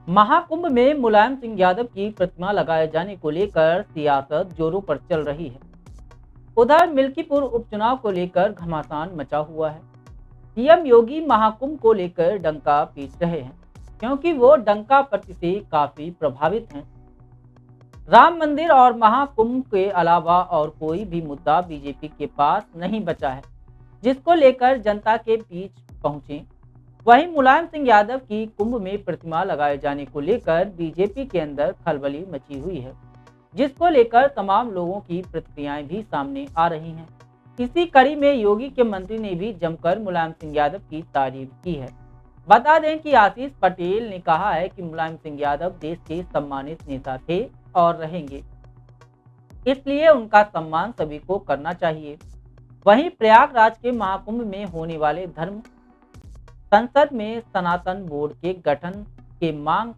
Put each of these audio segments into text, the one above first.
महाकुंभ में मुलायम सिंह यादव की प्रतिमा लगाए जाने को लेकर सियासत जोरों पर चल रही है। उधर मिल्कीपुर उपचुनाव को लेकर घमासान मचा हुआ है। सीएम योगी महाकुंभ को लेकर डंका पीट रहे हैं, क्योंकि वो डंका पट्टी से काफी प्रभावित हैं। राम मंदिर और महाकुंभ के अलावा और कोई भी मुद्दा बीजेपी के पास नहीं बचा है, जिसको लेकर जनता के बीच पहुंचे। वहीं मुलायम सिंह यादव की कुंभ में प्रतिमा लगाए जाने को लेकर बीजेपी के अंदर खलबली मची हुई है, जिसको लेकर तमाम लोगों की प्रतिक्रियाएं भी सामने आ रही हैं। इसी कड़ी में योगी के मंत्री ने भी जमकर मुलायम सिंह यादव की तारीफ की है। बता दें कि आशीष पटेल ने कहा है कि मुलायम सिंह यादव देश के सम्मानित नेता थे और रहेंगे, इसलिए उनका सम्मान सभी को करना चाहिए। वहीं प्रयागराज के महाकुंभ में होने वाले धर्म संसद में सनातन बोर्ड के गठन के मांग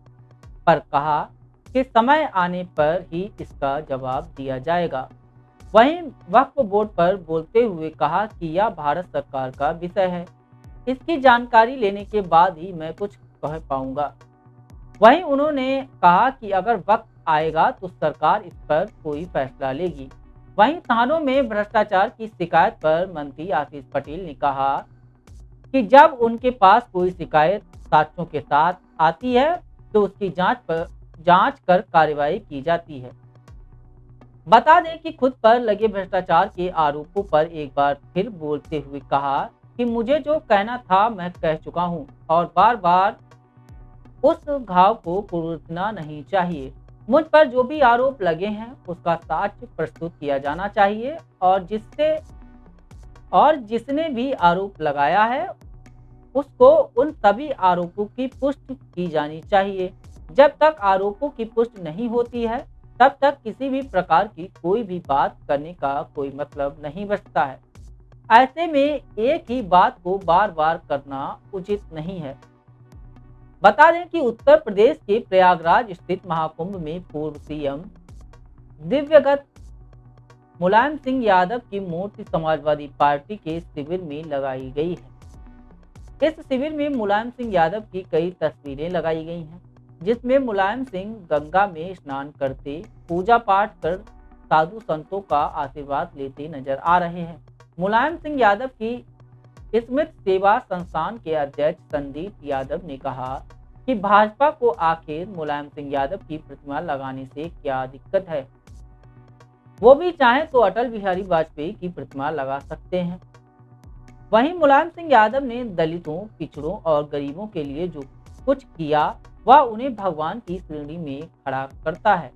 पर कहा कि समय आने पर ही इसका जवाब दिया जाएगा। वहीं वक्फ बोर्ड पर बोलते हुए कहा कि यह भारत सरकार का विषय है, इसकी जानकारी लेने के बाद ही मैं कुछ कह पाऊंगा। वहीं उन्होंने कहा कि अगर वक्त आएगा तो सरकार इस पर कोई फैसला लेगी। वहीं थानों में भ्रष्टाचार की शिकायत पर मंत्री आशीष पटेल ने कहा कि जब उनके पास कोई शिकायत साक्ष्यों के साथ आती है तो उसकी जांच कर कार्रवाई की जाती है। बता दें कि खुद पर लगे भ्रष्टाचार के आरोपों पर एक बार फिर बोलते हुए कहा कि मुझे जो कहना था मैं कह चुका हूं और बार बार उस घाव को कुरेदना नहीं चाहिए। मुझ पर जो भी आरोप लगे हैं उसका साक्ष्य प्रस्तुत किया जाना चाहिए और जिसने भी आरोप लगाया है उसको उन सभी आरोपों की पुष्टि की जानी चाहिए। जब तक आरोपों की पुष्टि नहीं होती है तब तक किसी भी प्रकार की कोई भी बात करने का कोई मतलब नहीं बचता है। ऐसे में एक ही बात को बार बार करना उचित नहीं है। बता दें कि उत्तर प्रदेश के प्रयागराज स्थित महाकुंभ में पूर्व सीएम दिव्यगत मुलायम सिंह यादव की मूर्ति समाजवादी पार्टी के शिविर में लगाई गई है। इस शिविर में मुलायम सिंह यादव की कई तस्वीरें लगाई गई हैं, जिसमें मुलायम सिंह गंगा में स्नान करते, पूजा पाठ कर साधु संतों का आशीर्वाद लेते नजर आ रहे हैं। मुलायम सिंह यादव की स्मृति सेवा संस्थान के अध्यक्ष संदीप यादव ने कहा कि भाजपा को आखिर मुलायम सिंह यादव की प्रतिमा लगाने से क्या दिक्कत है, वो भी चाहे तो अटल बिहारी वाजपेयी की प्रतिमा लगा सकते हैं। वहीं मुलायम सिंह यादव ने दलितों, पिछड़ों और गरीबों के लिए जो कुछ किया वह उन्हें भगवान की श्रेणी में खड़ा करता है।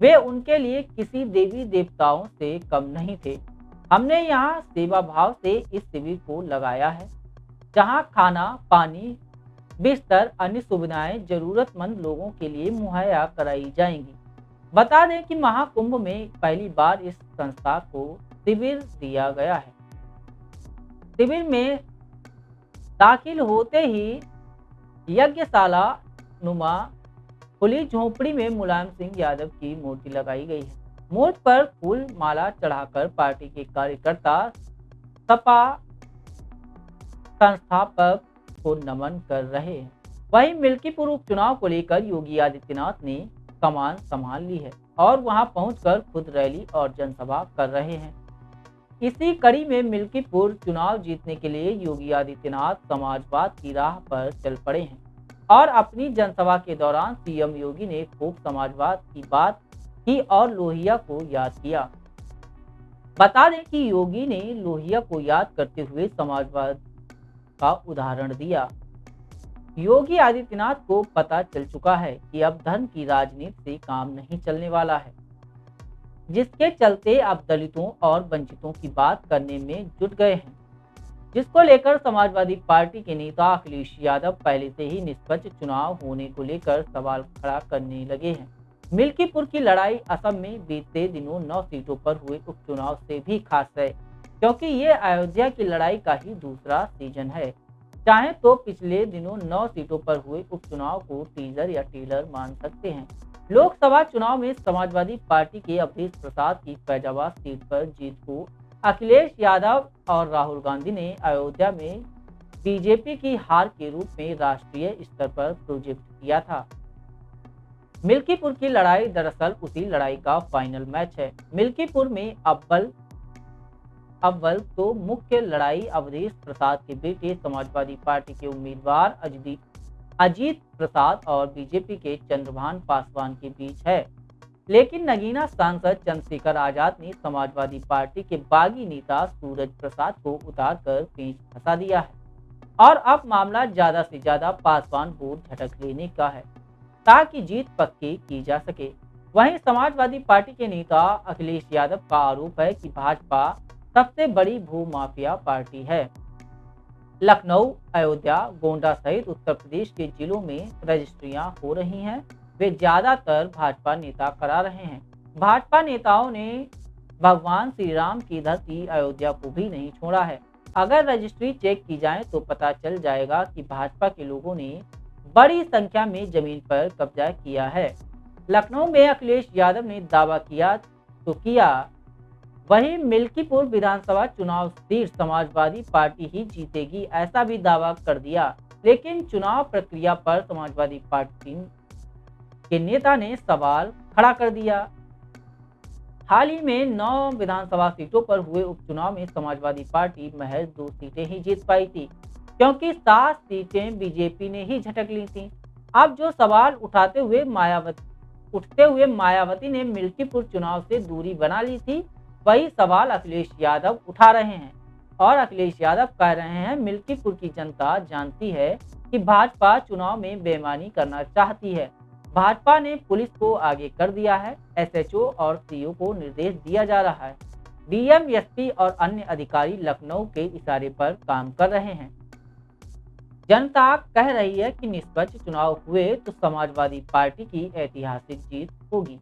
वे उनके लिए किसी देवी देवताओं से कम नहीं थे। हमने यहाँ सेवा भाव से इस शिविर को लगाया है, जहाँ खाना, पानी, बिस्तर, अन्य सुविधाएं जरूरतमंद लोगों के लिए मुहैया कराई जाएंगी। बता दें कि महाकुंभ में पहली बार इस संस्था को शिविर दिया गया है। शिविर में दाखिल होते ही यज्ञशाला नुमा खुली झोपड़ी में मुलायम सिंह यादव की मूर्ति लगाई गई है। मूर्ति पर फूल माला चढ़ाकर पार्टी के कार्यकर्ता सपा संस्थापक को नमन कर रहे हैं। वहीं मिल्कीपुर उपचुनाव को लेकर योगी आदित्यनाथ ने कमान संभाल ली है और वहां पहुंचकर खुद रैली और जनसभा कर रहे हैं। इसी कड़ी में मिल्कीपुर चुनाव जीतने के लिए योगी आदित्यनाथ समाजवाद की राह पर चल पड़े हैं और अपनी जनसभा के दौरान सीएम योगी ने खूब समाजवाद की बात की और लोहिया को याद किया। बता दें कि योगी ने लोहिया को याद करते हुए समाजवाद का उदाहरण दिया। योगी आदित्यनाथ को पता चल चुका है कि अब धर्म की राजनीति से काम नहीं चलने वाला है, जिसके चलते अब दलितों और वंचितों की बात करने में जुट गए हैं, जिसको लेकर समाजवादी पार्टी के नेता अखिलेश यादव पहले से ही निष्पक्ष चुनाव होने को लेकर सवाल खड़ा करने लगे हैं। मिल्कीपुर की लड़ाई असम में बीते दिनों 9 सीटों पर हुए उपचुनाव से भी खास है, क्योंकि ये अयोध्या की लड़ाई का ही दूसरा सीजन है। चाहे तो पिछले दिनों 9 सीटों पर हुए उपचुनाव को टीजर या टेलर मान सकते हैं। लोकसभा चुनाव में समाजवादी पार्टी के अवधेश प्रसाद की फैजाबाद सीट पर जीत को अखिलेश यादव और राहुल गांधी ने अयोध्या में बीजेपी की हार के रूप में राष्ट्रीय स्तर पर प्रोजेक्ट किया था। मिल्कीपुर की लड़ाई दरअसल उसी लड़ाई का फाइनल मैच है। मिल्कीपुर में अव्वल अव्वल तो मुख्य लड़ाई अवधेश प्रसाद के बेटे समाजवादी पार्टी के उम्मीदवार अजीत प्रसाद और बीजेपी के चंद्रभान पासवान के बीच है। लेकिन नगीना सांसद चंद्रशेखर आजाद ने समाजवादी पार्टी के बागी नेता सूरज प्रसाद को उतारकर पेंच फंसा दिया है और अब मामला ज्यादा से ज्यादा पासवान वोट झटक लेने का है ताकि जीत पक्की की जा सके। वहीं समाजवादी पार्टी के नेता अखिलेश यादव का आरोप है कि भाजपा सबसे बड़ी भू माफिया पार्टी है। लखनऊ, अयोध्या, गोंडा सहित उत्तर प्रदेश के जिलों में रजिस्ट्रियां हो रही हैं, वे ज्यादातर भाजपा नेता करा रहे हैं। भाजपा नेताओं ने भगवान श्री राम की धरती अयोध्या को भी नहीं छोड़ा है। अगर रजिस्ट्री चेक की जाए तो पता चल जाएगा कि भाजपा के लोगों ने बड़ी संख्या में जमीन पर कब्जा किया है। लखनऊ में अखिलेश यादव ने दावा किया तो किया, वहीं मिल्कीपुर विधानसभा चुनाव सीट समाजवादी पार्टी ही जीतेगी ऐसा भी दावा कर दिया। लेकिन चुनाव प्रक्रिया पर समाजवादी पार्टी के नेता ने सवाल खड़ा कर दिया। हाल ही में 9 विधानसभा सीटों पर हुए उपचुनाव में समाजवादी पार्टी महज 2 सीटें ही जीत पाई थी, क्योंकि 7 सीटें बीजेपी ने ही झटक ली थी। अब जो सवाल उठते हुए मायावती ने मिल्कीपुर चुनाव से दूरी बना ली थी, वही सवाल अखिलेश यादव उठा रहे हैं और अखिलेश यादव कह रहे हैं मिल्कीपुर की जनता जानती है कि भाजपा चुनाव में बेईमानी करना चाहती है। भाजपा ने पुलिस को आगे कर दिया है, एसएचओ और सीओ को निर्देश दिया जा रहा है। डीएम, एसपी और अन्य अधिकारी लखनऊ के इशारे पर काम कर रहे हैं। जनता कह रही है कि निष्पक्ष चुनाव हुए तो समाजवादी पार्टी की ऐतिहासिक जीत होगी।